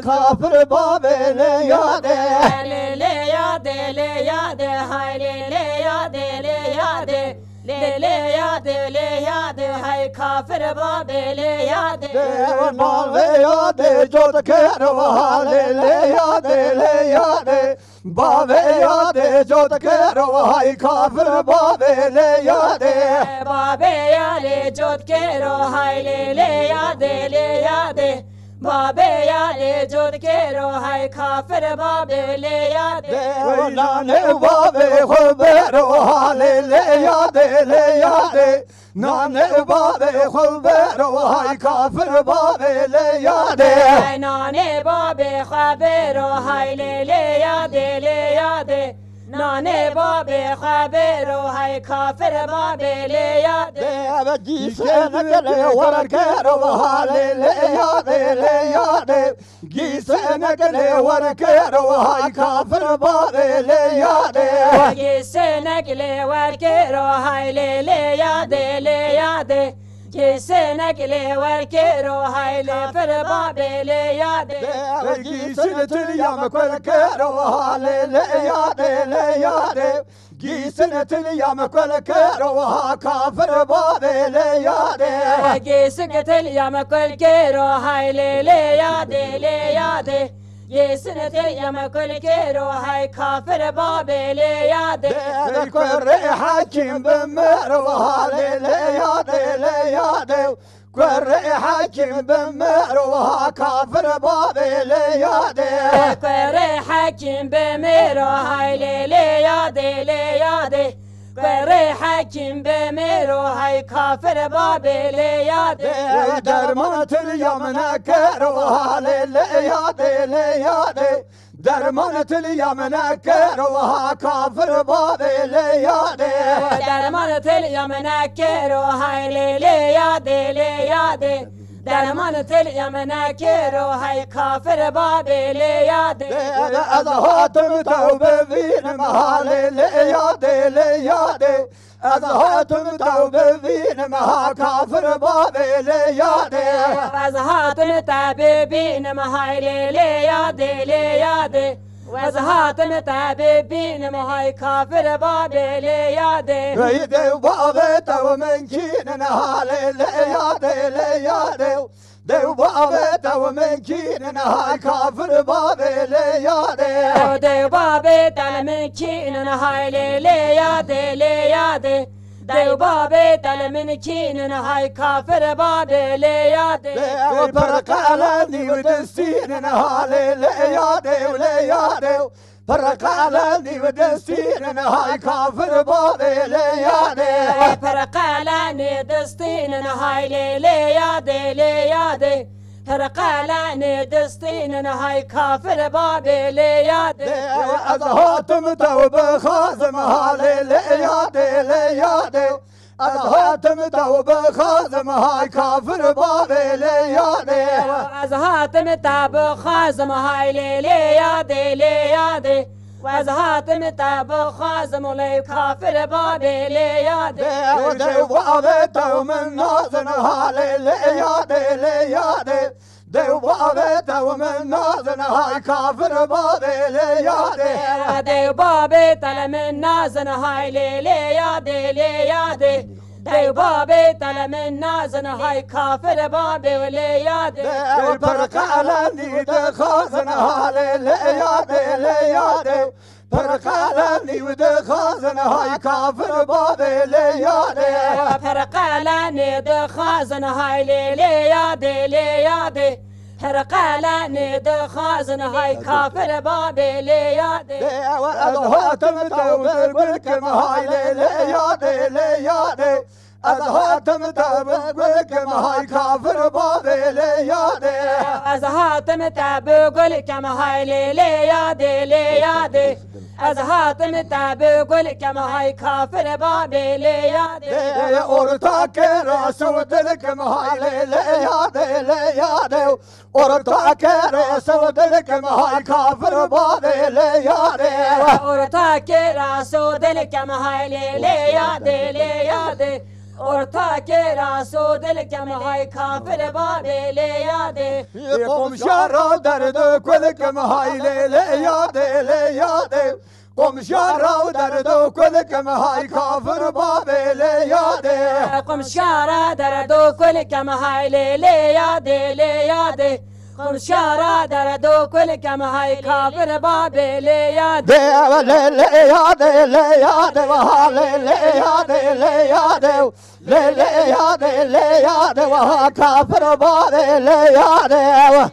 kafir babele yade le yade hay le yade hay kafir babele yade Devnale yade jod kero le yade Bave yade jod kero hay kafir babele yade Babe yale jod kero hay le yade Babe yale jod kero hay kafir babele yade Nane babe khubero le yade Nane babe khubero hay kafir babele yade Nane babe khabero hay le yade Nane babe khabero hay kafir babele yade Gisene gele warakero le yade Gisene gele warakero hay kafir babele yade Gisene gele warakero hay le yade Gisene gele warakero hay le kafir babele yade Gisene tülyam warakero le yade Gisene tülyam warakero kafir babele yade Gisene tülyam warakero hay le yade Gisene tülyam warakero hay kafir babele yade Kore hakim bemero le yade Kore hakim bemero kafir babele yade Kore hakim bemero hay le yade Kore hakim bemero hay kafir babele yade Derman tülyamına kero le yade Derman tülyamına kero kafir babele yade Derman tülyamına kero hay le yade Derman tülyamına kero hay kafir babele yade Azahatım tevbe vinim le yade Azahatım tevbe vinim kafir babele yade Vazahatım tabibin hay le yade Vazahatım tabibin hay kafir babele yade Veydev babe tev menkinin le yade Dev babe tev menkinin kafir babele yade Dev babe talmin kinin hay le yade Dev babe talmin kinin hay kafir babele yade Dev perkalani udestinin le yade Perkalani udestinin kafir babele yade Perkalani destinin hay le yade Perkalani destinin hay kafir babele yade Azahatım tevbe khazım le yade Azahatım tevbe khazım hay kafir babele yade Azahatım tabu khazım hay le yade Vazahatım tabu khazım le kafir babele yade Dev babe tev min nazın le yade Dev babe tev min nazın hay kafir babele yade Dev babe talamin nazın hay le yade Dev babe talamin nazın hay kafir babele yade Dev perkalani de khazın le yade Perkalani de khazın hay kafir babele yade Perkalani de khazın hay le yade Perkalani de khazın hay kafir babele yade Azahatım tevbe bilkim hay le yade از هاتم تبگل کم های کافر بابیلی یاده از حاتم تبگل کم های لیلی یاده لیاده از حاتم تبگل کم های کافر بابیلی یاده اورتا که رسو دل کم های لیلی یاده لیاده اورتا که رسو دل کم های کافر بابیلی یاده اورتا که رسو دل کم های لیلی یاده لیاده اورتا که رسو دل کم های کافر بابیلی یاده قم شارا درد کل کم های لیلی یاده لیاده قم شارا درد کل کم های کافر بابیلی یاده قم شارا درد کل کم های لیلی یاده لیاده قم شارا درد کل کم های کافر بابیلی یاده لیلی یاده لیاده و لیلی یاده لیاده لیلی یاده لیاده و کافر بابیلی یاده